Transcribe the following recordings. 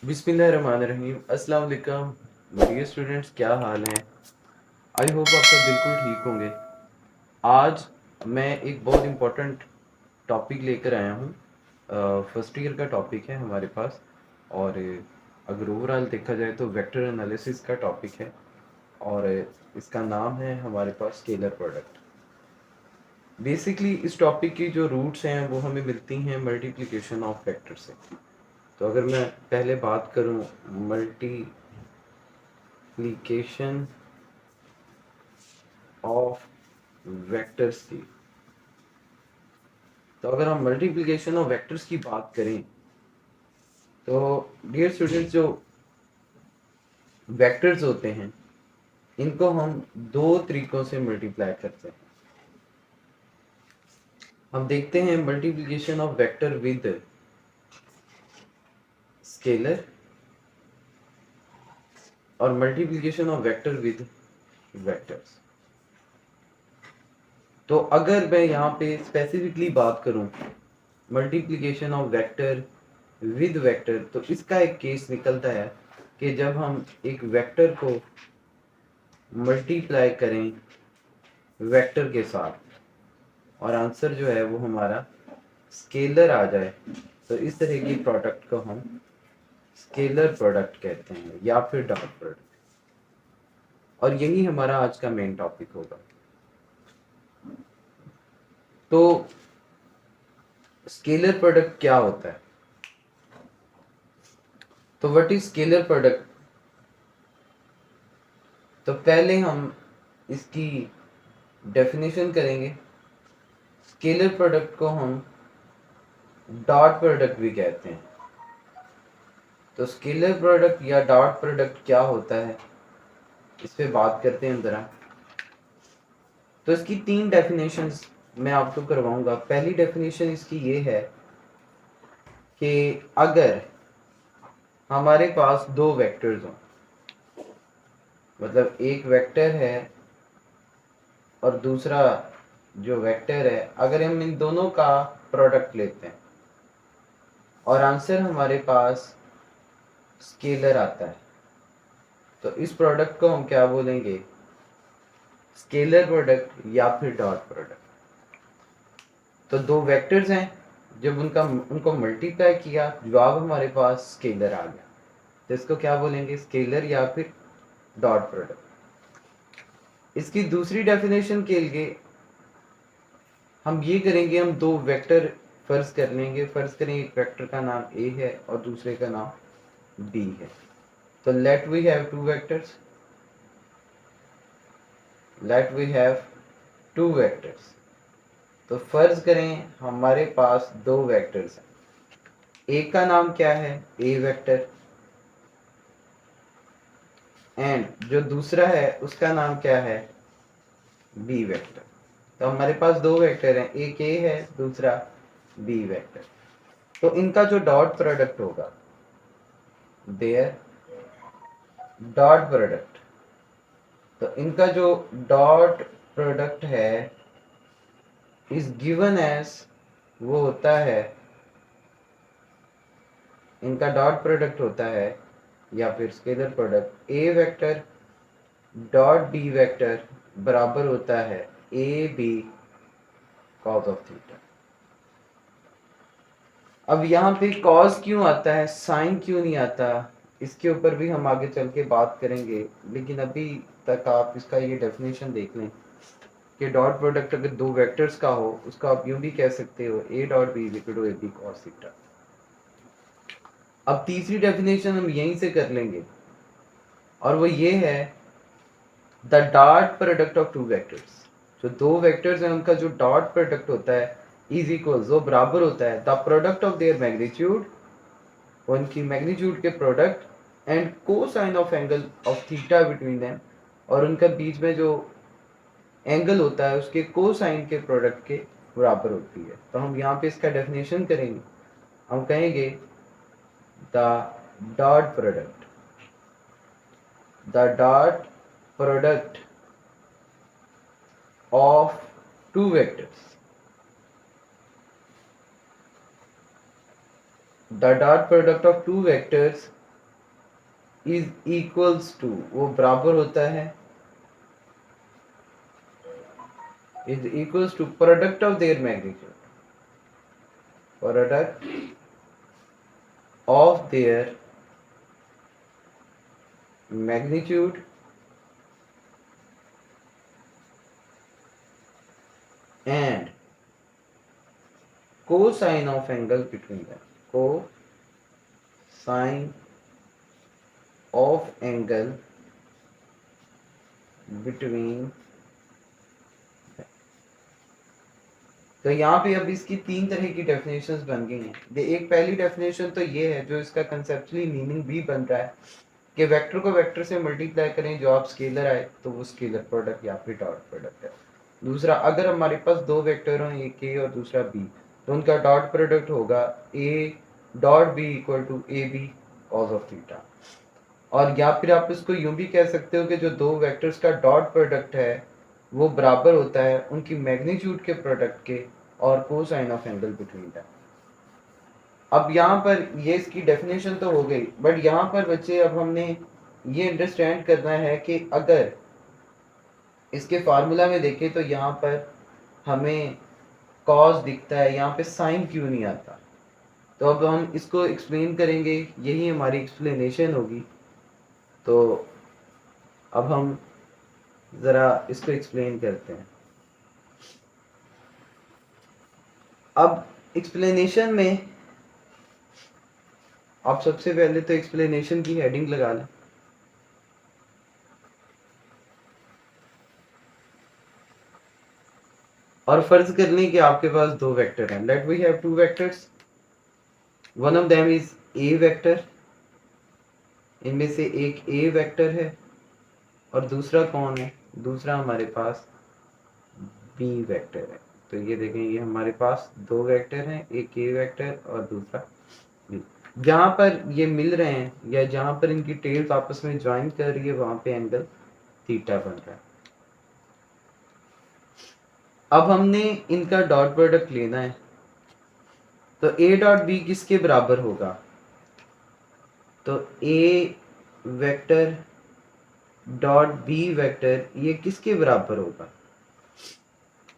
बिस्मिल्लाहिर्रहमानिर्रहीम। अस्सलाम वालेकुम डियर स्टूडेंट्स, क्या हाल हैं? आई होप आप सब बिल्कुल ठीक होंगे। आज मैं एक बहुत इम्पोर्टेंट टॉपिक लेकर आया हूँ। फर्स्ट ईयर का टॉपिक है हमारे पास, और अगर ओवरऑल देखा जाए तो वेक्टर एनालिसिस का टॉपिक है, और इसका नाम है हमारे पास स्केलर प्रोडक्ट। बेसिकली इस टॉपिक की जो रूट्स हैं वो हमें मिलती हैं मल्टीप्लिकेशन ऑफ वेक्टर से। तो अगर मैं पहले बात करूँ मल्टीप्लिकेशन ऑफ वेक्टर्स की, तो अगर हम मल्टीप्लिकेशन ऑफ वेक्टर्स की बात करें तो डियर स्टूडेंट्स, जो वेक्टर्स होते हैं इनको हम दो तरीकों से मल्टीप्लाई करते हैं। हम देखते हैं multiplication of vector with scalar और multiplication of vector with vectors. तो अगर मैं यहाँ पे स्पेसिफिकली बात करूँ multiplication of vector with vector, तो इसका एक केस निकलता है कि जब हम एक वेक्टर को मल्टीप्लाई करें वेक्टर के साथ और आंसर जो है वो हमारा स्केलर आ जाए, तो इस तरह की प्रोडक्ट को हम स्केलर प्रोडक्ट कहते हैं या फिर डॉट प्रोडक्ट। और यही हमारा आज का मेन टॉपिक होगा। तो स्केलर प्रोडक्ट क्या होता है? तो व्हाट इज स्केलर प्रोडक्ट? तो पहले हम इसकी डेफिनेशन करेंगे। स्केलर प्रोडक्ट को हम डॉट प्रोडक्ट भी कहते हैं। तो स्केलर प्रोडक्ट या डॉट प्रोडक्ट क्या होता है, इस पे बात करते हैं जरा। तो इसकी तीन डेफिनेशंस मैं आपको करवाऊंगा। पहली डेफिनेशन इसकी ये है कि अगर हमारे पास दो वेक्टर्स हों, मतलब एक वेक्टर है और दूसरा जो वेक्टर है, अगर हम इन दोनों का प्रोडक्ट लेते हैं और आंसर हमारे पास स्केलर आता है, तो इस प्रोडक्ट को हम क्या बोलेंगे? स्केलर प्रोडक्ट या फिर डॉट प्रोडक्ट। तो दो वेक्टर्स हैं, जब उनको मल्टीप्लाई किया, जवाब हमारे पास स्केलर आ गया, तो इसको क्या बोलेंगे? स्केलर या फिर डॉट प्रोडक्ट। इसकी दूसरी डेफिनेशन के लिए हम ये करेंगे, हम दो वेक्टर फर्ज कर लेंगे। फर्ज करें एक वेक्टर का नाम ए है और दूसरे का नाम बी है। तो let we have two vectors, let we have two vectors. तो फर्ज करें हमारे पास दो वेक्टर्स हैं। एक का नाम क्या है? ए वेक्टर, एंड जो दूसरा है उसका नाम क्या है? B vector. तो हमारे पास दो वेक्टर हैं, एक ए है, दूसरा बी वेक्टर। तो इनका जो डॉट प्रोडक्ट होगा, देयर डॉट प्रोडक्ट, तो इनका जो डॉट प्रोडक्ट है इज गिवन एज, वो होता है, इनका डॉट प्रोडक्ट होता है या फिर scalar product, A vector dot B vector बराबर होता है A B cos of theta. अब यहाँ पे कॉस क्यों आता है, साइन क्यों नहीं आता, इसके ऊपर भी हम आगे चल के बात करेंगे। लेकिन अभी तक आप इसका ये डेफिनेशन देख लें कि डॉट प्रोडक्ट अगर दो वेक्टर्स का हो, उसका आप यूं भी कह सकते हो A dot B equal to A B cos theta. अब तीसरी डेफिनेशन हम यहीं से कर लेंगे, और वो ये है the dot product of two vectors. जो दो वेक्टर्स हैं उनका जो डॉट प्रोडक्ट होता है इज इक्वल, वो बराबर होता है the product of their magnitude, उनकी मैग्नीट्यूड के product, and cosine of angle of theta between them, और उनका बीच में जो एंगल होता है उसके कोसाइन के प्रोडक्ट के बराबर होती है। तो हम यहाँ पे इसका डेफिनेशन करेंगे, हम कहेंगे the dot product, the dot product of two vectors, the dot product of two vectors is equals to, वो बराबर होता है, is equals to product of their magnitude, product of their magnitude and cosine of angle between them, cosine of angle between। तो यहाँ पे अब इसकी तीन तरह की डेफिनेशंस बन गई हैं। एक पहली डेफिनेशन तो ये है जो इसका कंसेप्चुअली मीनिंग भी बन रहा है कि वेक्टर को वेक्टर से मल्टीप्लाई करें, जो आप स्केलर आए तो वो स्केलर प्रोडक्ट या फिर डॉट प्रोडक्ट है। दूसरा, अगर हमारे पास दो वेक्टर हों, एक ए और दूसरा बी, तो उनका डॉट प्रोडक्ट होगा A dot B equal to A B cos of theta. और या फिर आप इसको यूं भी कह सकते हो कि जो दो वेक्टर्स का डॉट प्रोडक्ट है वो बराबर होता है उनकी मैग्नीट्यूड के प्रोडक्ट के और cosine of angle between them. अब यहाँ पर ये इसकी डेफिनेशन तो हो गई, बट यहाँ पर बच्चे अब हमने ये अंडरस्टैंड करना है कि अगर इसके फार्मूला में देखें तो यहाँ पर हमें कॉस दिखता है, यहाँ पे साइन क्यों नहीं आता। तो अब हम इसको एक्सप्लेन करेंगे, यही हमारी एक्सप्लेनेशन होगी। तो अब हम ज़रा इसको एक्सप्लेन करते हैं। अब एक्सप्लेनेशन में आप सबसे पहले तो एक्सप्लेनेशन की हेडिंग लगा लें। और फर्ज कर लें कि आपके पास दो वेक्टर हैं। Let we have two vectors, one of them is a vector, इनमें से एक ए वेक्टर है और दूसरा कौन है, दूसरा हमारे पास बी वेक्टर है। तो ये देखें, ये हमारे पास दो वेक्टर हैं, एक ए वेक्टर और दूसरा बी। जहाँ पर ये मिल रहे हैं या जहाँ पर इनकी टेल्स आपस में ज्वाइन कर रही है वहां पे एंगल थीटा बन रहा है। अब हमने इनका डॉट प्रोडक्ट लेना है, तो ए डॉट बी किसके बराबर होगा, तो A vector dot B vector ये किसके बराबर होगा।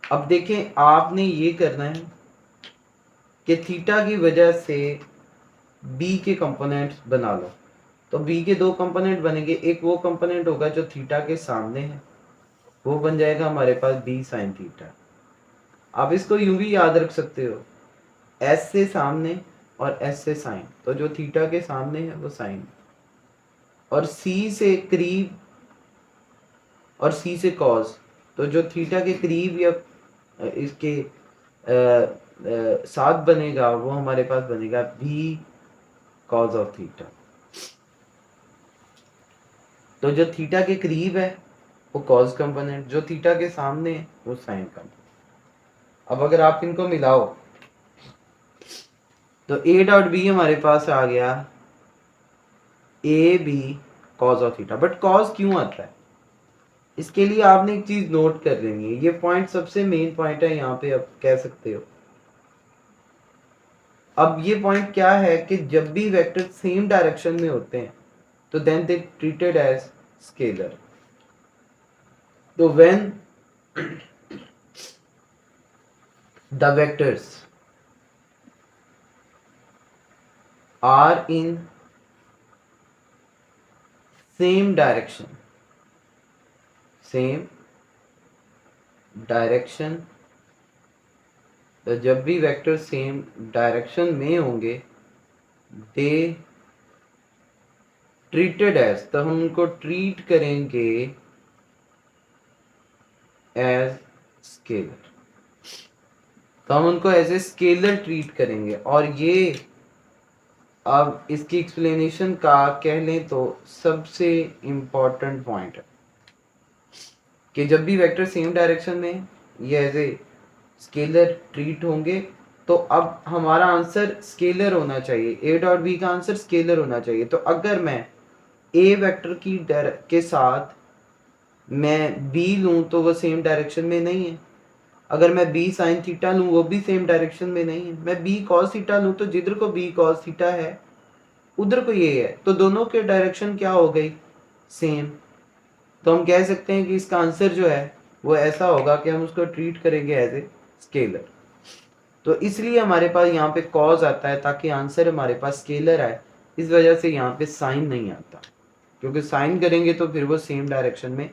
अब देखें, आपने ये करना है कि थीटा की वजह से बी के कंपोनेंट्स बना लो। तो बी के दो कंपोनेंट बनेंगे, एक वो कंपोनेंट होगा जो थीटा के सामने है, वो बन जाएगा हमारे पास बी साइन थीटा। आप इसको यूं भी याद रख सकते हो, एस से सामने और एस से साइन, तो जो थीटा के सामने है वो साइन, और सी से करीब और सी से कॉस, तो जो थीटा के करीब या इसके साथ बनेगा वो हमारे पास बनेगा बी कॉस ऑफ थीटा। तो जो थीटा के करीब है वो कॉस कंपोनेंट, जो थीटा के सामने है वो साइन कंपोनेंट। अब अगर आप इनको मिलाओ तो ए डॉट बी हमारे पास आ गया A B cos of theta. But cos क्यों आता है, इसके लिए आपने एक चीज नोट कर लेनी है, ये पॉइंट सबसे मेन पॉइंट है यहाँ पे, आप कह सकते हो। अब ये पॉइंट क्या है कि जब भी वेक्टर सेम डायरेक्शन में होते हैं तो then they treated as scalar. तो when the vectors are in same direction, तो जब भी वेक्टर सेम डायरेक्शन में होंगे दे ट्रीटेड एज, तो हम उनको ट्रीट करेंगे एज स्केलर। तो हम उनको एज ए स्केलर ट्रीट करेंगे। और ये अब इसकी एक्सप्लेनेशन का कह लें तो सबसे इम्पोर्टेंट पॉइंट है कि जब भी वेक्टर सेम डायरेक्शन में ये एज ए स्केलर ट्रीट होंगे तो अब हमारा आंसर स्केलर होना चाहिए, ए डॉट बी का आंसर स्केलर होना चाहिए। तो अगर मैं ए वेक्टर की के साथ मैं बी लूं तो वो सेम डायरेक्शन में नहीं है, अगर मैं बी साइन थीटा लूं वो भी सेम डायरेक्शन में नहीं है, मैं बी कॉस थीटा लूं तो जिधर को बी कॉस थीटा है उधर को ये है, तो दोनों के डायरेक्शन क्या हो गई, सेम। तो हम कह सकते हैं कि इसका आंसर जो है वो ऐसा होगा कि हम उसको ट्रीट करेंगे एज ए स्केलर। तो इसलिए हमारे पास यहाँ पे कॉज आता है ताकि आंसर हमारे पास स्केलर आए। इस वजह से यहाँ पे साइन नहीं आता, क्योंकि साइन करेंगे तो फिर वो सेम डायरेक्शन में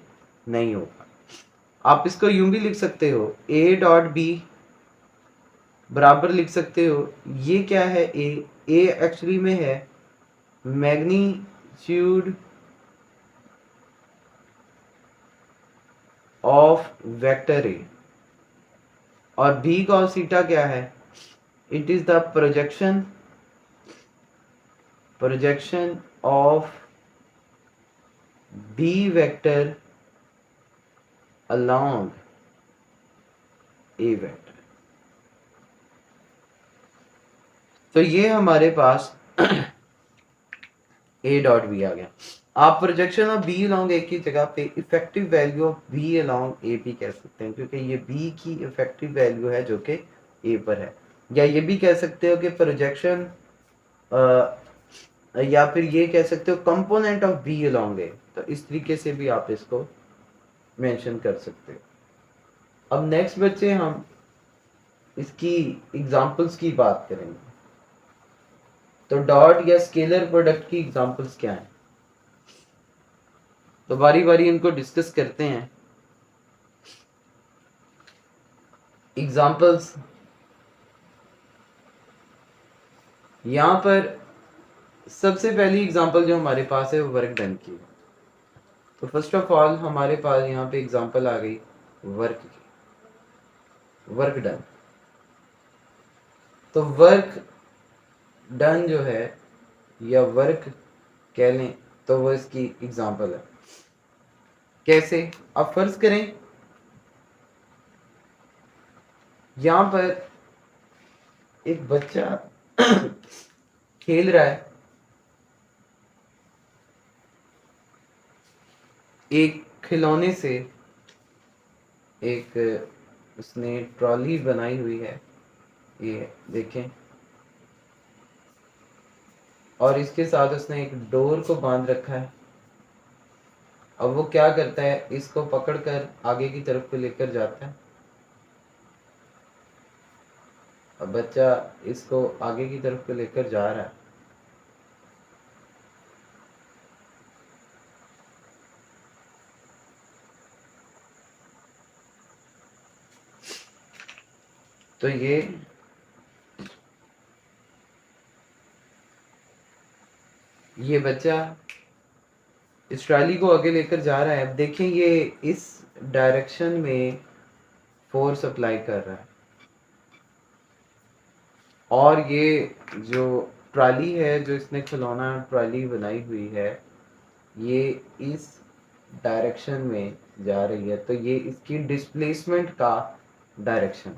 नहीं होगा। आप इसको यूं भी लिख सकते हो, ए डॉट बी बराबर लिख सकते हो, ये क्या है, ए एक्चुअली में है मैग्नीट्यूड ऑफ वेक्टर ए, और बी कॉस थीटा क्या है, it is the projection of B vector along A vector. तो ये हमारे पास ए डॉट बी आ गया। आप projection of B along A की जगह पे effective value of B along A भी कह सकते हैं, क्योंकि ये बी की इफेक्टिव वैल्यू है जो कि ए पर है। या ये भी कह सकते हो कि प्रोजेक्शन, या फिर ये कह सकते हो component of B along A. तो इस तरीके से भी आप इसको मेंशन कर सकते हो। अब नेक्स्ट बच्चे हम इसकी एग्जांपल्स की बात करेंगे। तो डॉट या स्केलर प्रोडक्ट की एग्जांपल्स क्या हैं, तो बारी बारी इनको डिस्कस करते हैं। एग्जांपल्स यहाँ पर सबसे पहली एग्जांपल जो हमारे पास है वो वर्क डन की है। तो फर्स्ट ऑफ ऑल हमारे पास यहाँ पे एग्जांपल आ गई वर्क की, वर्क डन। तो वर्क डन जो है या वर्क कह लें तो वो इसकी एग्जांपल है। कैसे, अब फर्ज करें यहाँ पर एक बच्चा खेल रहा है, एक खिलौने से, एक उसने ट्रॉली बनाई हुई है, ये देखें, और इसके साथ उसने एक डोर को बांध रखा है। अब वो क्या करता है, इसको पकड़कर आगे की तरफ को लेकर जाता है। अब बच्चा इसको आगे की तरफ को लेकर जा रहा है। तो ये बच्चा इस ट्रॉली को आगे लेकर जा रहा है। अब देखें ये इस डायरेक्शन में फोर्स अप्लाई कर रहा है, और ये जो ट्रॉली है, जो इसने खिलौना ट्रॉली बनाई हुई है, ये इस डायरेक्शन में जा रही है। तो ये इसकी डिस्प्लेसमेंट का डायरेक्शन।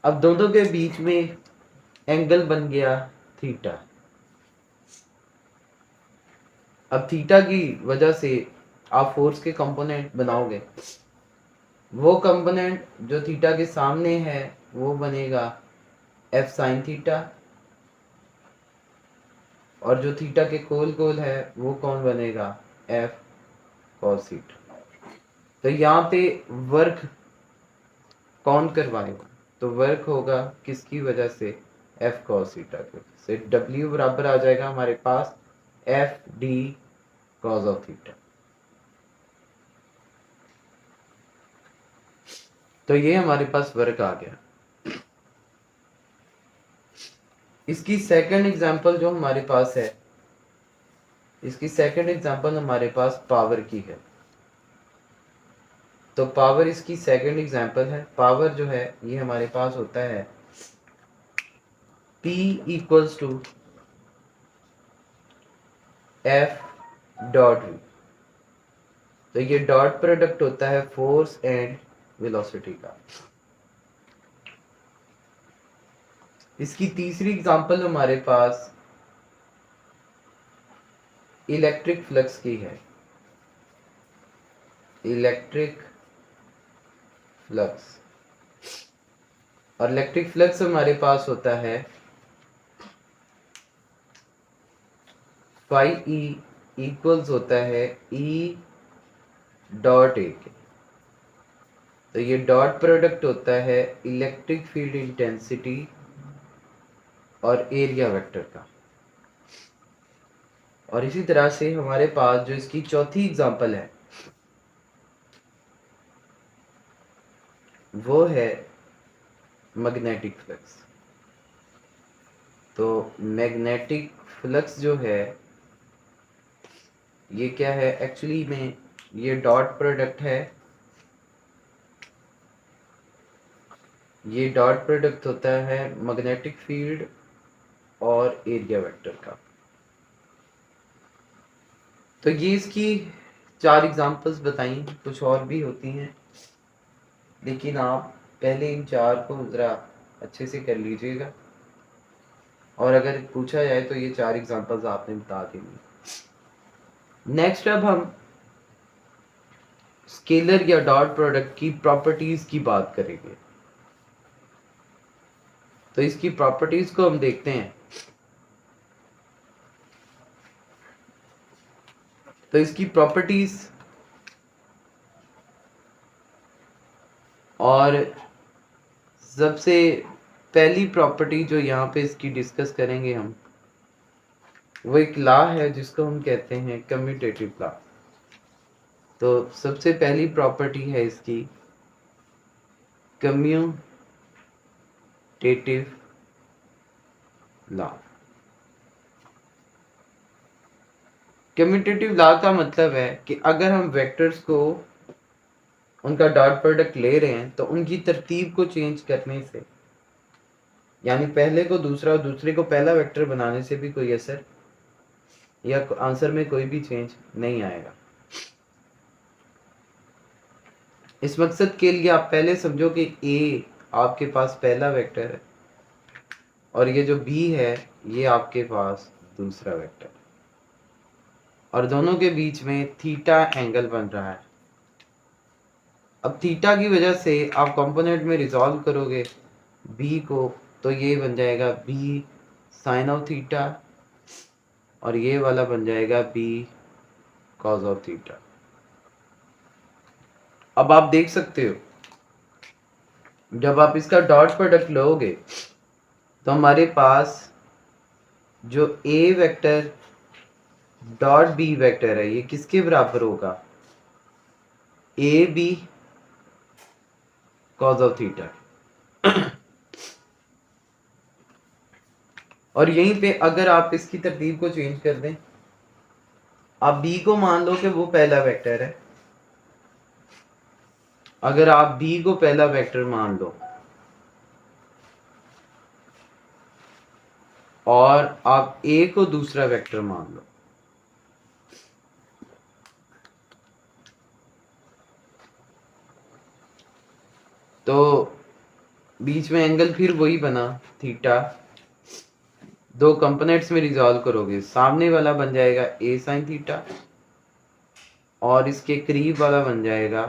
अब दोनों के बीच में एंगल बन गया थीटा। अब थीटा की वजह से आप फोर्स के कंपोनेंट बनाओगे। वो कंपोनेंट जो थीटा के सामने है वो बनेगा एफ साइन थीटा, और जो थीटा के कोल कोल है वो कौन बनेगा, एफ कॉस थीटा। तो यहाँ पे वर्क कौन करवाएगा, तो वर्क होगा किसकी वजह से, एफ कॉस थीटा की वजह से। डब्ल्यू बराबर आ जाएगा हमारे पास F D cos of theta. तो ये हमारे पास वर्क आ गया। इसकी सेकंड एग्जांपल जो हमारे पास है, इसकी सेकंड एग्जांपल हमारे पास पावर की है। तो पावर इसकी सेकंड एग्जांपल है। पावर जो है ये हमारे पास होता है P equals to F dot V. तो ये डॉट प्रोडक्ट होता है फोर्स एंड वेलोसिटी का। इसकी तीसरी एग्जांपल हमारे पास इलेक्ट्रिक फ्लक्स की है। इलेक्ट्रिक फ्लक्स, और इलेक्ट्रिक फ्लक्स हमारे पास होता है फाई ई इक्वल्स होता है ई डॉट ए के। तो ये डॉट प्रोडक्ट होता है इलेक्ट्रिक फील्ड इंटेंसिटी और एरिया वेक्टर का। और इसी तरह से हमारे पास जो इसकी चौथी एग्जांपल है वो है मैग्नेटिक फ्लक्स। तो मैग्नेटिक फ्लक्स जो है ये क्या है एक्चुअली में, ये डॉट प्रोडक्ट है, ये डॉट प्रोडक्ट होता है मैग्नेटिक फील्ड और एरिया वेक्टर का। तो ये इसकी 4 एग्जांपल्स बताई, कुछ और भी होती हैं लेकिन आप पहले इन 4 को ज़रा अच्छे से कर लीजिएगा और अगर पूछा जाए तो ये 4 एग्जांपल्स आपने बता देनी। नेक्स्ट अब हम स्केलर या डॉट प्रोडक्ट की प्रॉपर्टीज की बात करेंगे। तो इसकी प्रॉपर्टीज को हम देखते हैं। तो इसकी प्रॉपर्टीज और सबसे पहली प्रॉपर्टी जो यहाँ पे इसकी डिस्कस करेंगे हम, वो एक लॉ है जिसको हम कहते हैं कम्यूटेटिव लॉ। तो सबसे पहली प्रॉपर्टी है इसकी कम्यूटेटिव लॉ। कम्यूटेटिव लॉ का मतलब है कि अगर हम वेक्टर्स को उनका डॉट प्रोडक्ट ले रहे हैं तो उनकी तरतीब को चेंज करने से, यानी पहले को दूसरा और दूसरे को पहला वेक्टर बनाने से भी कोई असर या आंसर में कोई भी चेंज नहीं आएगा। इस मकसद के लिए आप पहले समझो कि ए आपके पास पहला वेक्टर है और ये जो बी है ये आपके पास दूसरा वेक्टर, और दोनों के बीच में थीटा एंगल बन रहा है। अब थीटा की वजह से आप कंपोनेंट में रिजॉल्व करोगे बी को, तो ये बन जाएगा बी साइन ऑफ थीटा और ये वाला बन जाएगा बी कॉज ऑफ थीटा। अब आप देख सकते हो जब आप इसका डॉट प्रोडक्ट लोगे तो हमारे पास जो A vector dot B vector है ये किसके बराबर होगा, A B cos of theta. और यहीं पे अगर आप इसकी तरतीब को चेंज कर दें, आप बी को मान लो कि वो पहला वेक्टर है, अगर आप बी को पहला वेक्टर मान लो और आप ए को दूसरा वेक्टर मान लो, तो बीच में एंगल फिर वही बना थीटा। दो कंपोनेंट्स में रिजॉल्व करोगे, सामने वाला बन जाएगा ए साइन थीटा और इसके करीब वाला बन जाएगा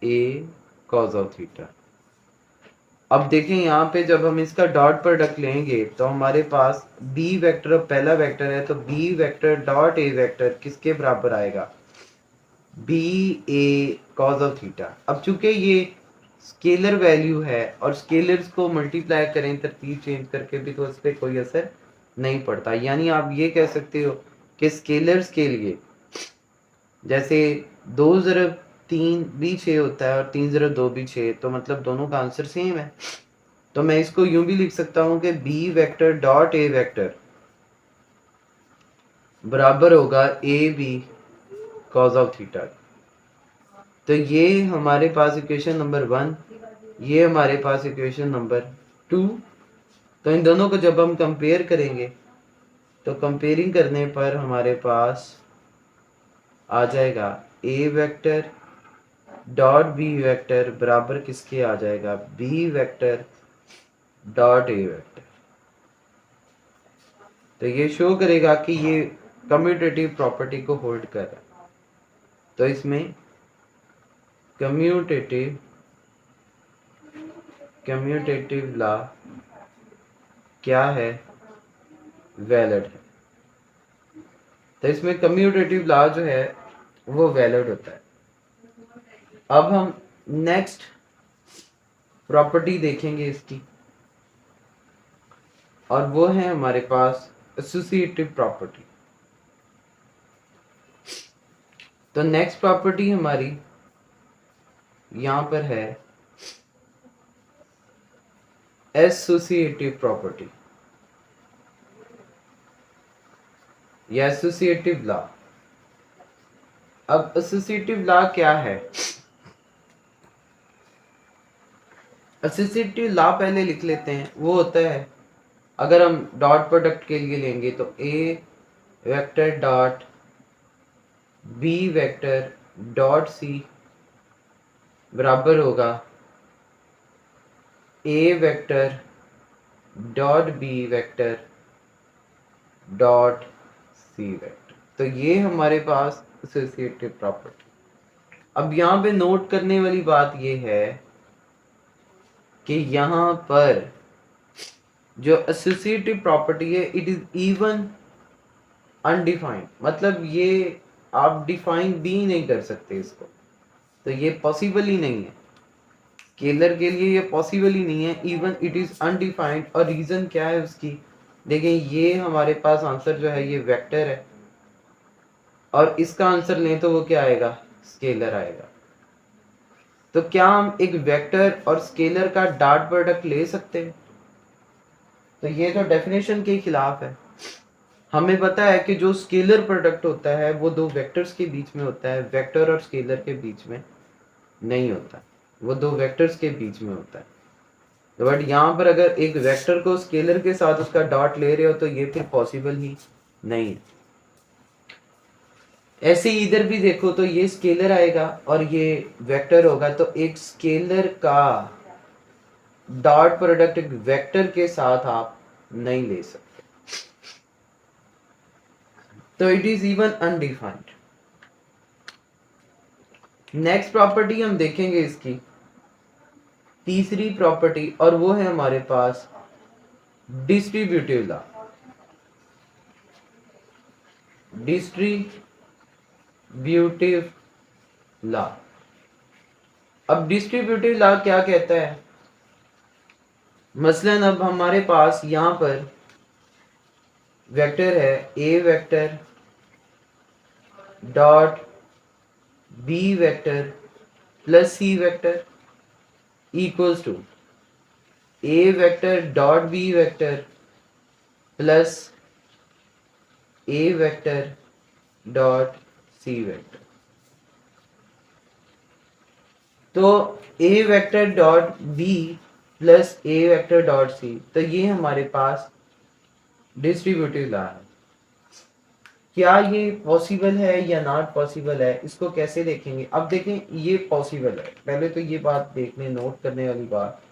ए कॉज ऑफ थीटा। अब देखें यहाँ पे जब हम इसका डॉट प्रोडक्ट लेंगे तो हमारे पास बी वेक्टर पहला वेक्टर है, तो B vector dot A vector किसके बराबर आएगा, B A cos of theta. अब चूंकि ये स्केलर वैल्यू है और स्केलर्स को मल्टीप्लाई करें तरतीब चेंज करके भी तो उस पर कोई असर नहीं पड़ता। यानी आप ये कह सकते हो कि स्केलर्स के लिए जैसे 2 × 3 भी 6 होता है और 3 × 2 भी 6, तो मतलब दोनों का आंसर सेम है। तो मैं इसको यूं भी लिख सकता हूं कि B vector dot A vector बराबर होगा A B cos of theta. तो ये हमारे पास इक्वेशन नंबर 1, ये हमारे पास इक्वेशन नंबर 2। तो इन दोनों को जब हम कंपेयर करेंगे तो कंपेयरिंग करने पर हमारे पास आ जाएगा A vector dot B vector बराबर किसके आ जाएगा, B vector dot A vector. तो ये शो करेगा कि ये कम्यूटेटिव प्रॉपर्टी को होल्ड कर रहा है। तो इसमें कम्यूटेटिव लॉ क्या है, वैलिड है। तो इसमें कम्यूटेटिव लॉ जो है वो वैलिड होता है। अब हम नेक्स्ट प्रॉपर्टी देखेंगे इसकी, और वो है हमारे पास एसोसिएटिव प्रॉपर्टी। तो नेक्स्ट प्रॉपर्टी हमारी यहां पर है एसोसिएटिव प्रॉपर्टी या एसोसिएटिव लॉ। अब एसोसिएटिव लॉ क्या है? एसोसिएटिव लॉ पहले लिख लेते हैं। वो होता है, अगर हम डॉट प्रोडक्ट के लिए लेंगे तो A vector dot B vector dot C बराबर होगा A vector dot B vector dot C vector. तो ये हमारे पास एसोसिएटिव प्रॉपर्टी। अब यहाँ पे नोट करने वाली बात ये है कि यहाँ पर जो एसोसिएटिव प्रॉपर्टी है इट इज इवन अनडिफाइंड, मतलब ये आप डिफाइन भी नहीं कर सकते इसको, तो ये पॉसिबल ही नहीं है। स्केलर के लिए ये पॉसिबल ही नहीं है, इवन इट इज अनडिफाइंड। और रीजन क्या है उसकी? देखें, ये हमारे पास आंसर जो है ये वेक्टर है, और इसका आंसर लें तो वो क्या आएगा? स्केलर आएगा। तो क्या हम एक वेक्टर और स्केलर का डॉट प्रोडक्ट ले सकते हैं? तो ये तो डेफिनेशन के खिलाफ है। हमें पता है कि जो स्केलर प्रोडक्ट होता है वो दो वेक्टर्स के बीच में होता है, वेक्टर और स्केलर के बीच में नहीं होता, वो दो वेक्टर्स के बीच में होता है। तो बट यहाँ पर अगर एक वेक्टर को स्केलर के साथ उसका डॉट ले रहे हो तो ये फिर पॉसिबल ही नहीं है। ऐसे ही इधर भी देखो तो ये स्केलर आएगा और ये वेक्टर होगा, तो एक स्केलर का डॉट प्रोडक्ट एक वेक्टर के साथ आप नहीं ले सकते, तो it is even undefined. Next property हम देखेंगे इसकी तीसरी प्रॉपर्टी, और वो है हमारे पास डिस्ट्रीब्यूटिव लॉ। Distributive law. अब डिस्ट्रीब्यूटिव लॉ क्या कहता है? मसलन अब हमारे पास यहां पर वेक्टर है A vector dot B vector plus C vector equals to A vector dot B vector plus A vector dot C vector. तो A vector dot B plus A vector dot C, तो ये हमारे पास distributive law है। क्या ये possible है या not possible है, इसको कैसे देखेंगे? अब देखें, ये पॉसिबल है। पहले तो ये बात देखने नोट करने वाली बात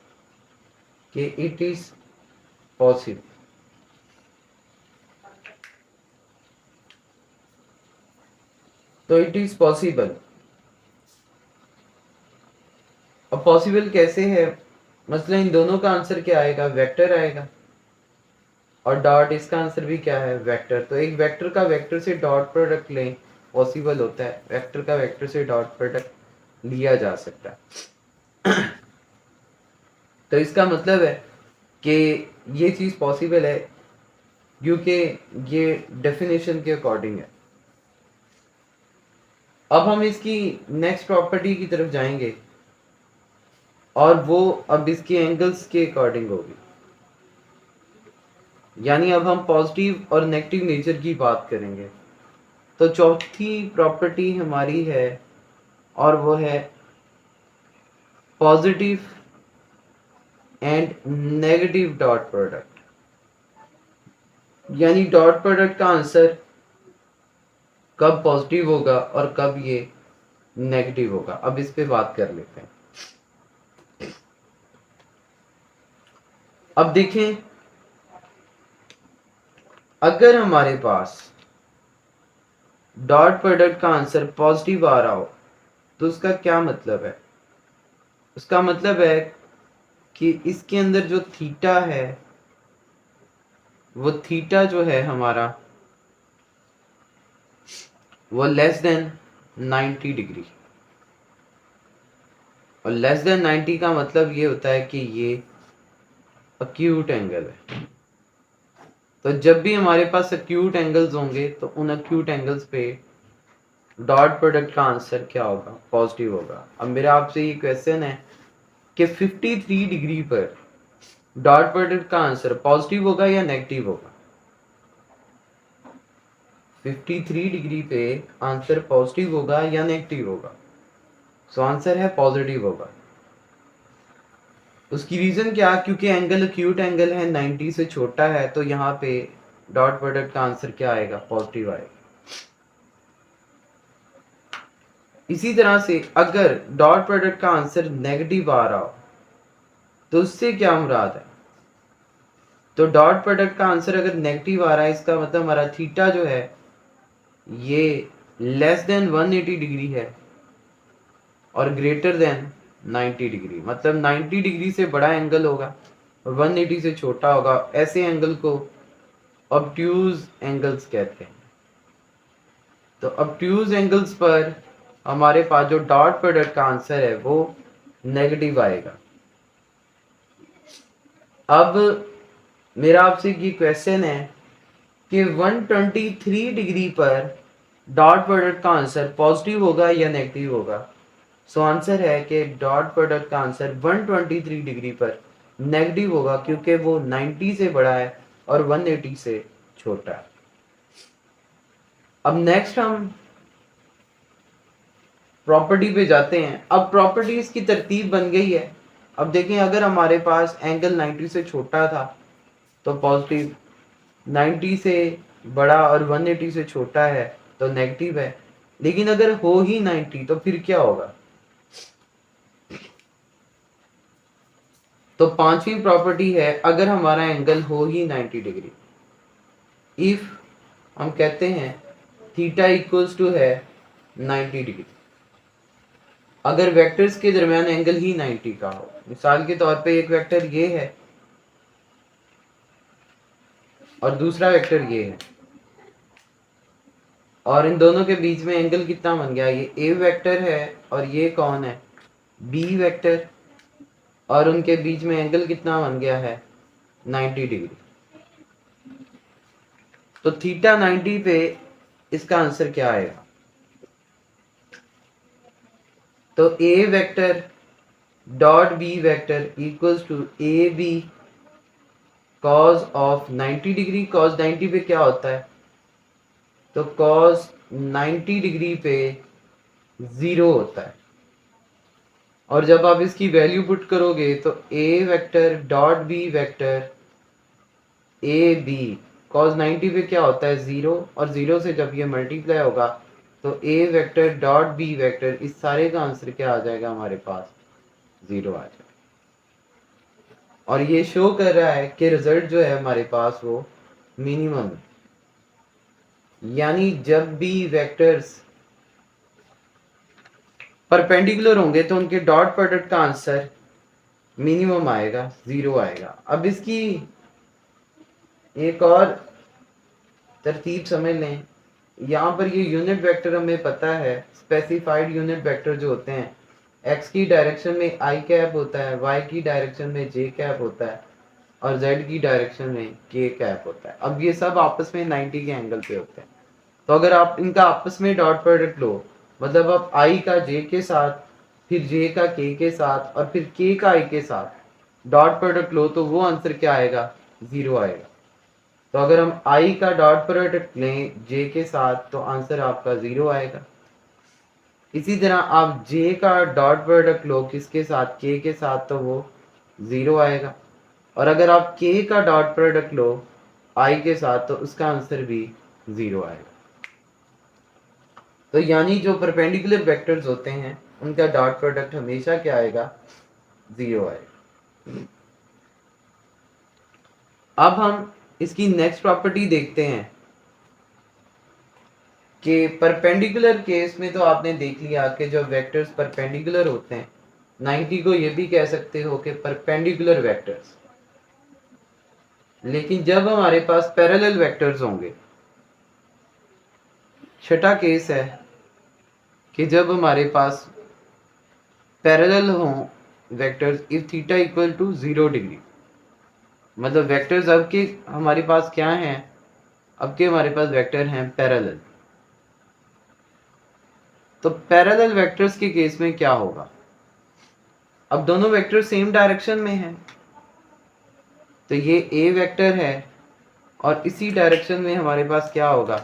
कि इट इज पॉसिबल। तो इट इज पॉसिबल। अब पॉसिबल कैसे है? मतलब इन दोनों का आंसर क्या आएगा? वेक्टर आएगा, और डॉट इसका आंसर भी क्या है? वेक्टर। तो एक वेक्टर का वेक्टर से डॉट प्रोडक्ट लें, पॉसिबल होता है। वेक्टर का वेक्टर से डॉट प्रोडक्ट लिया जा सकता है। तो इसका मतलब है कि ये चीज पॉसिबल है क्योंकि ये डेफिनेशन के अकॉर्डिंग है। अब हम इसकी नेक्स्ट प्रॉपर्टी की तरफ जाएंगे, और वो अब इसके एंगल्स के अकॉर्डिंग होगी। यानी अब हम पॉजिटिव और नेगेटिव नेचर की बात करेंगे। तो चौथी प्रॉपर्टी हमारी है, और वो है positive and negative dot product. यानी डॉट प्रोडक्ट का आंसर कब पॉजिटिव होगा और कब ये नेगेटिव होगा। अब इस पे बात कर लेते हैं। अब देखें, अगर हमारे पास डॉट प्रोडक्ट का आंसर पॉजिटिव आ रहा हो तो उसका क्या मतलब है? उसका मतलब है कि इसके अंदर जो थीटा है, वो थीटा जो है हमारा वो लेस देन 90 डिग्री। और लेस देन 90 का मतलब ये होता है कि ये अक्यूट एंगल है। तो जब भी हमारे पास अक्यूट एंगल्स होंगे तो उन अक्यूट एंगल्स पे डॉट प्रोडक्ट का आंसर क्या होगा, पॉजिटिव होगा। अब मेरा आपसे ये क्वेश्चन है कि 53 डिग्री पर डॉट प्रोडक्ट का आंसर पॉजिटिव होगा या नेगेटिव होगा। 53 डिग्री पे आंसर पॉजिटिव होगा या नेगेटिव होगा। सो आंसर है पॉजिटिव होगा। उसकी रीजन क्या, क्योंकि एंगल अक्यूट एंगल है, 90 से छोटा है, तो यहाँ पे डॉट प्रोडक्ट का आंसर क्या आएगा, पॉजिटिव आएगा। इसी तरह से अगर डॉट प्रोडक्ट का आंसर नेगेटिव आ रहा हो तो उससे क्या मुराद है। तो डॉट प्रोडक्ट का आंसर अगर नेगेटिव आ रहा है, इसका मतलब हमारा थीटा जो है ये लेस देन 180 डिग्री है और ग्रेटर देन 90 डिग्री। मतलब 90 डिग्री से बड़ा एंगल होगा और 180 से छोटा होगा। ऐसे एंगल को ऑब्ट्यूज एंगल्स कहते हैं। तो ऑब्ट्यूज एंगल्स पर हमारे पास जो डॉट प्रोडक्ट का आंसर है वो नेगेटिव आएगा। अब मेरा आपसे ये क्वेश्चन है कि 123 डिग्री पर डॉट प्रोडक्ट का आंसर पॉजिटिव होगा या नेगेटिव होगा। सो आंसर है कि डॉट प्रोडक्ट का आंसर 123 डिग्री पर नेगेटिव होगा, क्योंकि वो 90 से बड़ा है और 180 से छोटा है। अब नेक्स्ट हम प्रॉपर्टी पे जाते हैं। अब प्रॉपर्टीज की तरतीब बन गई है। अब देखें, अगर हमारे पास एंगल 90 से छोटा था तो पॉजिटिव, 90 से बड़ा और 180 से छोटा है तो नेगेटिव है। लेकिन अगर हो ही 90 तो फिर क्या होगा। तो पांचवी प्रॉपर्टी है, अगर हमारा एंगल हो ही 90 डिग्री, इफ हम कहते हैं थीटा इक्वल्स टू है 90 डिग्री, अगर वेक्टर्स के दरमियान एंगल ही 90 का हो। मिसाल के तौर पे एक वेक्टर ये है और दूसरा वेक्टर ये है, और इन दोनों के बीच में एंगल कितना बन गया, ये ए वेक्टर है और ये कौन है, बी वेक्टर, और उनके बीच में एंगल कितना बन गया है, 90 डिग्री। तो थीटा 90 पे इसका आंसर क्या आएगा। तो A vector dot B vector equals to A B cos of 90 degree. Cos 90 पे क्या होता है, तो कॉस 90 डिग्री पे 0 होता है। और जब आप इसकी वैल्यू पुट करोगे तो A vector dot B vector A B cos 90 पे क्या होता है, 0, और 0 से जब ये मल्टीप्लाई होगा तो A vector dot B vector, इस सारे का आंसर क्या आ जाएगा हमारे पास, 0 आ जाएगा। और ये शो कर रहा है कि रिजल्ट जो है हमारे पास वो मिनिमम है। यानी जब भी वेक्टर्स परपेंडिकुलर होंगे तो उनके डॉट प्रोडक्ट का आंसर मिनिमम आएगा, 0 आएगा। अब इसकी एक और तरतीब समझ लें। यहाँ पर ये यूनिट वेक्टर हमें पता है, स्पेसिफाइड यूनिट वेक्टर जो होते हैं, एक्स की डायरेक्शन में आई कैप होता है, वाई की डायरेक्शन में जे कैप होता है और जेड की डायरेक्शन में के कैप होता है। अब ये सब आपस में 90 के एंगल पे होते हैं। तो अगर आप इनका आपस में डॉट प्रोडक्ट लो, मतलब आप आई का जे के साथ, फिर जे का के साथ और फिर के का आई के साथ डॉट प्रोडक्ट लो, तो वो आंसर क्या आएगा, 0 आएगा। तो अगर हम आई का डॉट प्रोडक्ट लें जे के साथ तो आंसर आपका 0 आएगा। इसी तरह आप जे का डॉट प्रोडक्ट लो किसके साथ, के साथ, तो वो 0 आएगा। और अगर आप के का डॉट प्रोडक्ट लो आई के साथ तो उसका आंसर भी 0 आएगा। तो यानी जो परपेंडिकुलर वेक्टर्स होते हैं उनका डॉट प्रोडक्ट हमेशा क्या आएगा, 0 आएगा। अब हम इसकी नेक्स्ट प्रॉपर्टी देखते हैं कि परपेंडिकुलर केस में तो आपने देख लिया कि जो वेक्टर्स परपेंडिकुलर होते हैं, 90 को ये भी कह सकते हो कि परपेंडिकुलर वेक्टर्स। लेकिन जब हमारे पास पैरेलल वेक्टर्स होंगे छठा केस है कि जब हमारे पास पैरेलल हो vectors if theta equal to 0 degree, मतलब वेक्टर्स अब के हमारे पास क्या हैं, अब के हमारे पास वेक्टर हैं पैरेलल। तो पैरेलल वेक्टर्स के केस में क्या होगा, अब दोनों वेक्टर सेम डायरेक्शन में हैं, तो ये ए वेक्टर है और इसी डायरेक्शन में हमारे पास क्या होगा,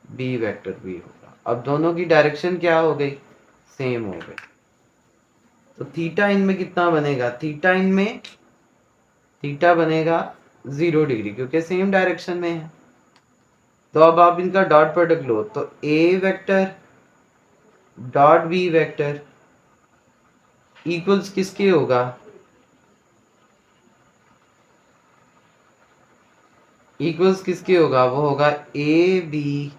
बी वेक्टर भी होगा। अब दोनों की डायरेक्शन क्या हो गई, सेम हो गई। तो थीटा इनमें कितना बनेगा, थीटा बनेगा 0 डिग्री, क्योंकि सेम डायरेक्शन में है। तो अब आप इनका डॉट प्रोडक्ट लो, तो A vector dot B vector equals किसके होगा, वो होगा A B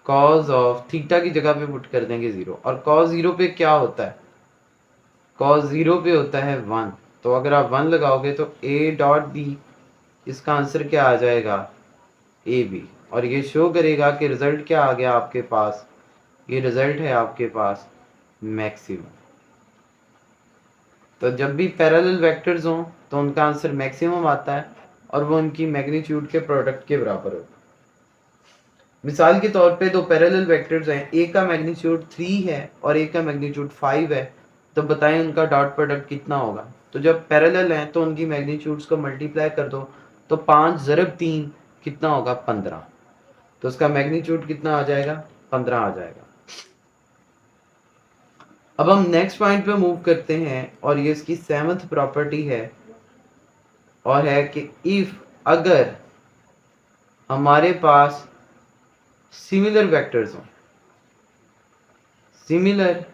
cos of, theta की जगह पे पुट कर देंगे 0, और कॉज 0 पे क्या होता है, कॉज 0 पे होता है 1। तो अगर आप 1 लगाओगे तो ए डॉट बी, इसका आंसर क्या आ जाएगा, ए बी। और ये शो करेगा कि रिजल्ट क्या आ गया आपके पास, ये रिजल्ट है आपके पास मैक्सिमम। तो जब भी पैरेलल वेक्टर्स हों तो उनका आंसर मैक्सिमम आता है और वो उनकी मैग्नीट्यूड के प्रोडक्ट के बराबर होगा। मिसाल के तौर पे दो पैरेलल वेक्टर्स हैं, एक का मैग्नीट्यूड 3 है और एक का मैग्नीट्यूड 5 है, तो बताएं उनका डॉट प्रोडक्ट कितना होगा। तो जब पैरेलल हैं तो उनकी मैग्नीट्यूड्स को मल्टीप्लाई कर दो, तो 5 ज़रब 3 कितना होगा, 15। तो उसका मैग्नीट्यूड कितना आ जाएगा, 15 आ जाएगा। अब हम नेक्स्ट पॉइंट पे मूव करते हैं और ये इसकी 7th प्रॉपर्टी है, और है कि इफ अगर हमारे पास सिमिलर वेक्टर्स हो, सिमिलर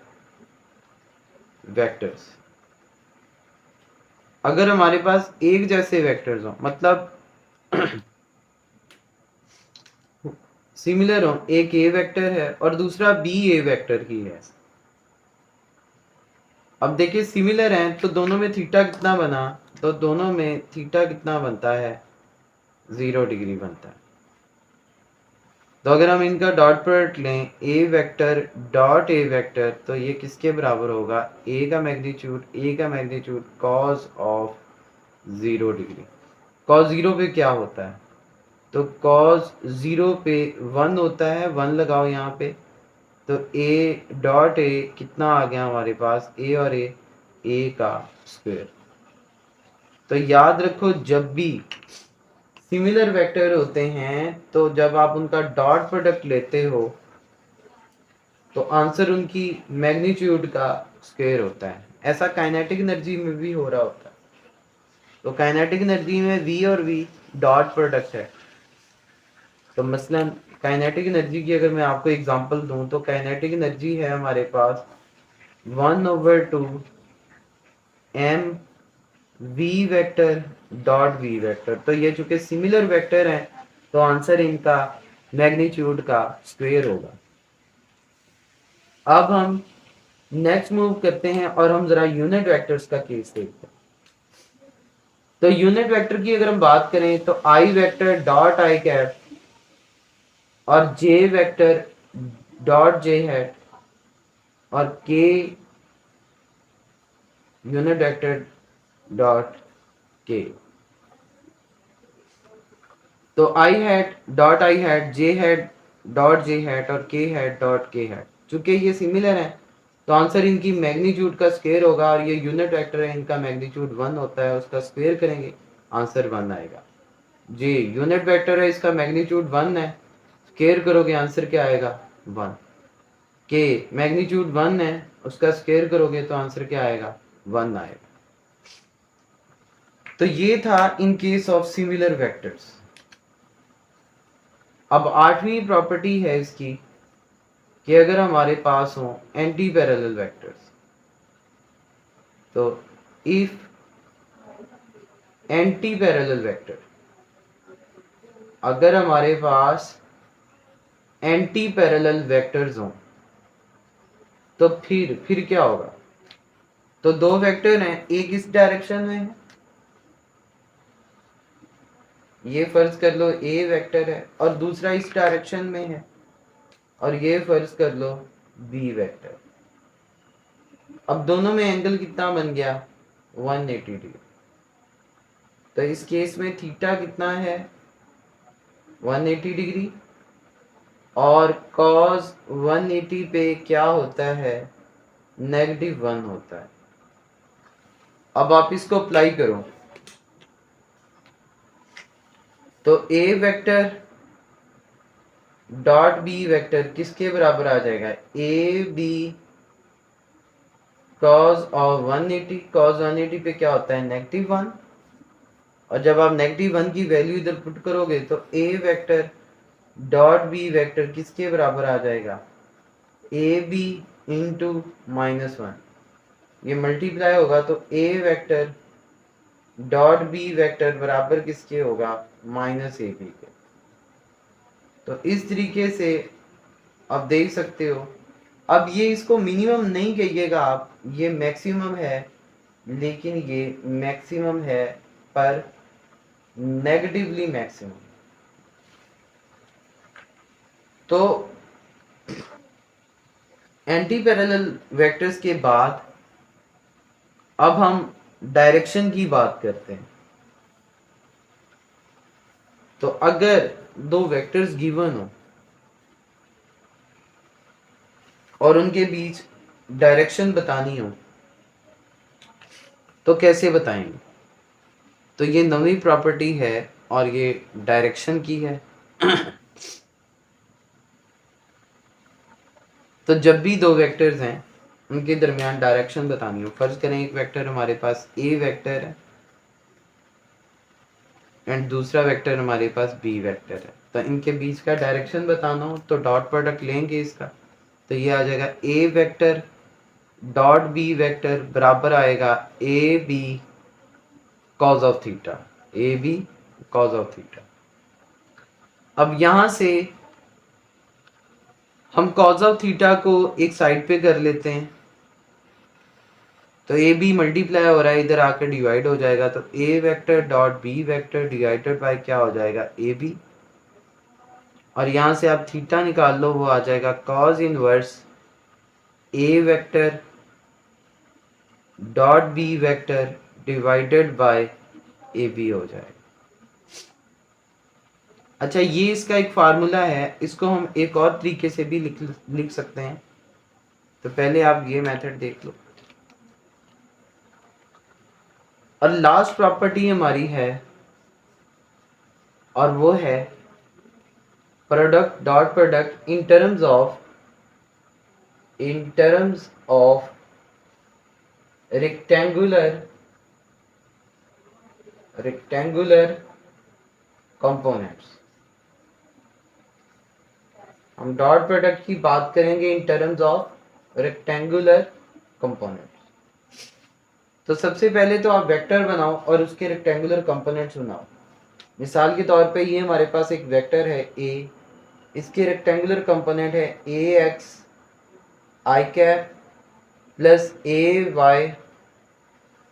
वेक्टर्स, अगर हमारे पास एक जैसे वेक्टर्स हो, मतलब सिमिलर हो, एक ए वेक्टर है और दूसरा बी ए वेक्टर की है। अब देखिए सिमिलर हैं तो दोनों में थीटा कितना बना, तो दोनों में थीटा कितना बनता है, 0 डिग्री बनता है। तो अगर हम इनका डॉट प्रोडक्ट लें, ए वेक्टर डॉट ए वेक्टर, तो ये किसके बराबर होगा, ए का magnitude cos of 0 degree. Cos 0 पे क्या होता है, तो कॉस 0 पे 1 होता है, 1 लगाओ यहाँ पे, तो ए डॉट ए कितना आ गया हमारे पास, ए और ए का स्क्वायर। तो याद रखो जब भी सिमिलर वेक्टर होते हैं तो जब आप उनका डॉट प्रोडक्ट लेते हो तो आंसर उनकी मैग्नीट्यूड का स्क्वायर होता है। ऐसा काइनेटिक एनर्जी में भी हो रहा होता है। तो काइनेटिक एनर्जी में v और v डॉट प्रोडक्ट है। तो मसलन काइनेटिक एनर्जी की अगर मैं आपको एग्जांपल दूं तो काइनेटिक एनर्जी है हमारे पास 1/2 m v vector dot v vector. तो ये चूंकि सिमिलर वेक्टर हैं तो आंसर इनका मैग्नीट्यूड का स्क्वायर होगा। अब हम नेक्स्ट मूव करते हैं और हम जरा यूनिट वेक्टर्स का केस देखते हैं। तो यूनिट वेक्टर की अगर हम बात करें तो I vector dot I cap और J vector dot J hat और K unit vector dot K. तो I hat dot I hat, J hat dot J hat और के हैट डॉट के हैट, चूंकि ये सिमिलर हैं तो आंसर इनकी मैग्नीट्यूड का स्क्वायर होगा। और ये यूनिट वेक्टर है, इनका मैग्नीट्यूड 1 होता है, उसका स्क्वायर करेंगे आंसर 1 आएगा। जी यूनिट वेक्टर है, इसका मैग्नीट्यूड 1 है, स्क्वायर करोगे आंसर क्या आएगा, 1। के मैग्नीट्यूड 1 है, उसका स्क्वायर करोगे तो आंसर क्या आएगा, 1 आएगा। तो ये था in case of similar vectors. अब 8वीं प्रॉपर्टी है इसकी कि अगर हमारे पास हो एंटी पैरेलल वेक्टर्स, तो इफ एंटी पैरेलल वेक्टर, अगर हमारे पास एंटी पैरेलल वेक्टर्स हो तो फिर क्या होगा। तो दो वेक्टर हैं, एक इस डायरेक्शन में है, ये फर्ज कर लो ए वेक्टर है, और दूसरा इस डायरेक्शन में है। और ये फर्ज कर लो बी वेक्टर। अब दोनों में एंगल कितना बन गया 180 डिग्री। तो इस केस में थीटा कितना है 180 डिग्री और cos 180 पे क्या होता है -1 होता है। अब आप इसको अप्लाई करो तो A vector dot B vector किसके बराबर आ जाएगा A B cos of 180। cos 180 पे क्या होता है -1 और जब आप -1 की वैल्यू इधर पुट करोगे तो A vector dot B vector किसके बराबर आ जाएगा ए बी इंटू -1। ये मल्टीप्लाई होगा तो A vector dot B vector बराबर किसके होगा -ab के। तो इस तरीके से आप देख सकते हो। अब ये इसको मिनिमम नहीं कहिएगा आप, ये मैक्सिमम है, लेकिन ये मैक्सिमम है पर नेगेटिवली मैक्सिमम। तो एंटी पैरेलल वेक्टर्स के बाद अब हम डायरेक्शन की बात करते हैं। तो अगर दो वेक्टर्स गिवन हो और उनके बीच डायरेक्शन बतानी हो तो कैसे बताएंगे। तो ये नवी प्रॉपर्टी है और ये डायरेक्शन की है। तो जब भी दो वेक्टर्स हैं उनके दरमियान डायरेक्शन बतानी हो, फर्ज करें एक वेक्टर हमारे पास ए वेक्टर है एंड दूसरा वेक्टर हमारे पास बी वेक्टर है, तो इनके बीच का डायरेक्शन बताना हो तो डॉट प्रोडक्ट लेंगे इसका। तो ये आ जाएगा A vector dot B vector बराबर आएगा A B cos of theta. A B cos of theta. अब यहां से हम कॉज ऑफ थीटा को एक साइड पे कर लेते हैं तो ए बी मल्टीप्लाई हो रहा है, इधर आकर डिवाइड हो जाएगा तो A vector dot B vector divided by क्या हो जाएगा ए बी। और यहां से आप थीटा निकाल लो, वो आ जाएगा cos inverse A vector dot B vector divided by A B हो जाएगा। अच्छा, ये इसका एक फार्मूला है, इसको हम एक और तरीके से भी लिख सकते हैं। तो पहले आप ये मेथड देख लो। और लास्ट प्रॉपर्टी हमारी है और वो है product dot product in terms of rectangular components. हम डॉट प्रोडक्ट की बात करेंगे in terms of rectangular components. तो सबसे पहले तो आप वेक्टर बनाओ और उसके रेक्टेंगुलर कंपोनेंट्स बनाओ। मिसाल के तौर पे ये हमारे पास एक वेक्टर है ए, इसके रेक्टेंगुलर कंपोनेंट है ए x I cap plus A Y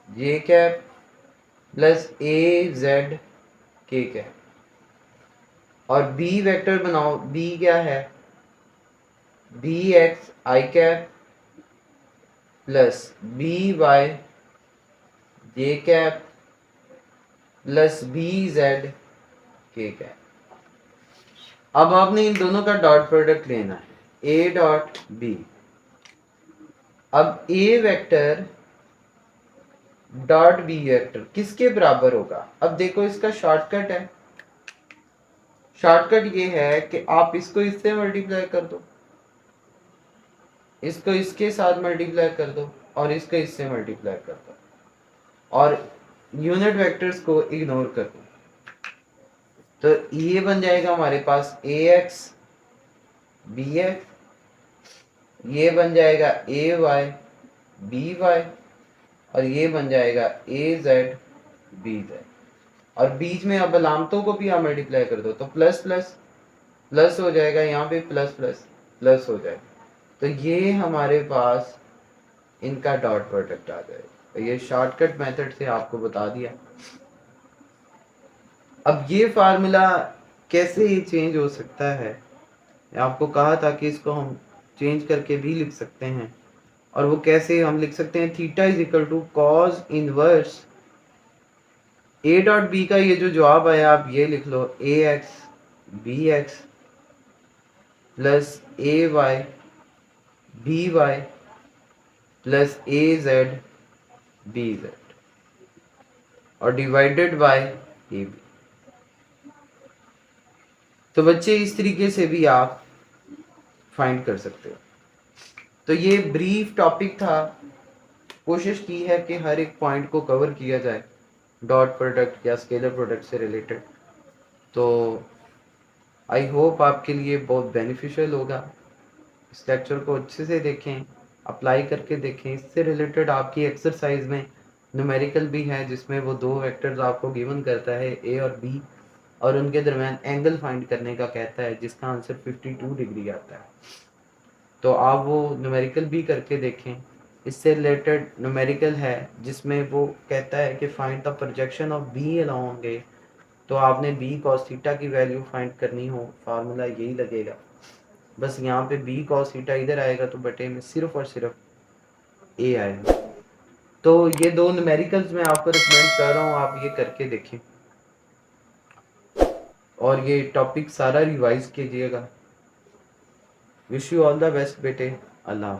J cap plus A Z के कैप। और बी वेक्टर बनाओ, बी क्या है बी एक्स आई कैप प्लस बी वाई जे कैप प्लस बी जेड के कैप। अब आपने इन दोनों का डॉट प्रोडक्ट लेना है ए डॉट बी। अब A vector dot B vector किसके बराबर होगा। अब देखो इसका शॉर्टकट है, शॉर्टकट ये है कि आप इसको इससे मल्टीप्लाई कर दो, इसको इसके साथ मल्टीप्लाई कर दो और इसको इससे मल्टीप्लाई कर दो और यूनिट वेक्टर्स को इग्नोर कर दो। तो ये बन जाएगा हमारे पास ए एक्स बी एक्स, ये बन जाएगा ए वाई बी वाई और ये बन जाएगा ए जेड बी जेड। और बीच में अब अलामतों को भी आप मल्टीप्लाई कर दो तो प्लस प्लस प्लस हो जाएगा, यहाँ पे प्लस प्लस प्लस हो जाएगा। तो ये हमारे पास इनका डॉट प्रोडक्ट आ जाएगा। तो ये शॉर्टकट मेथड से आपको बता दिया। अब ये फार्मूला कैसे चेंज हो सकता है आपको कहा था कि इसको हम चेंज करके भी लिख सकते हैं, और वो कैसे हम लिख सकते हैं, theta is equal to cos inverse A dot B का ये जो जवाब आया आप ये लिख लो, A X B X plus A Y B Y plus A Z B Z और डिवाइडेड बाय ए बी। तो बच्चे इस तरीके से भी आप फाइंड कर सकते हो। तो ये ब्रीफ टॉपिक था, कोशिश की है कि हर एक पॉइंट को कवर किया जाए डॉट प्रोडक्ट या स्केलर प्रोडक्ट से रिलेटेड। तो आई होप आपके लिए बहुत बेनिफिशियल होगा। इस लेक्चर को अच्छे से देखें, अप्लाई करके देखें। इससे रिलेटेड आपकी एक्सरसाइज में न्यूमेरिकल भी है, जिसमें वो दो वेक्टर्स आपको गिवन करता है ए और बी, और उनके दरमियान एंगल फाइंड करने का कहता है, जिसका आंसर 52 डिग्री आता है। तो आप वो न्यूमेरिकल भी करके देखें। इससे रिलेटेड न्यूमेरिकल है जिसमें वो कहता है कि find the projection of B along A, तो आपने बी कॉस थीटा की वैल्यू फाइंड करनी हो, फार्मूला यही लगेगा। बस यहाँ पे बी कॉस थीटा इधर आएगा तो बटे में सिर्फ और सिर्फ ए आएगा। तो ये दो न्यूमेरिकल्स मैं आपको रिकमेंड कर रहा हूँ, आप ये करके देखें और ये टॉपिक सारा रिवाइज कीजिएगा। Wish you all the best बेटे। अल्लाह।